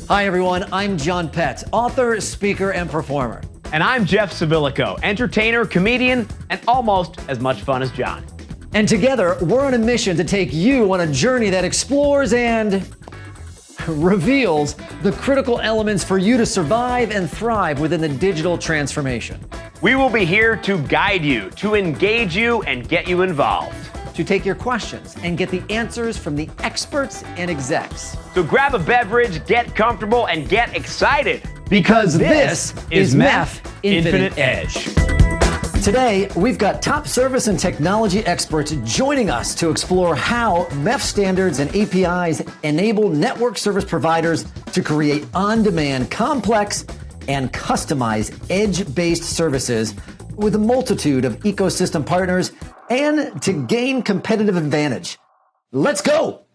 Hi, everyone. I'm John Pett, author, speaker, and performer. And I'm Jeff Civilico, entertainer, comedian, and almost as much fun as John. And together, we're on a mission to take you on a journey that explores and reveals the critical elements for you to survive and thrive within the digital transformation. We will be here to guide you, to engage you, and get you involved. To take your questions and get the answers from the experts and execs. So grab a beverage, get comfortable, and get excited. Because this is MEF Infinite Edge. Today, we've got top service and technology experts joining us to explore how MEF standards and APIs enable network service providers to create on-demand, complex, and customized edge-based services with a multitude of ecosystem partners and to gain competitive advantage. Let's go!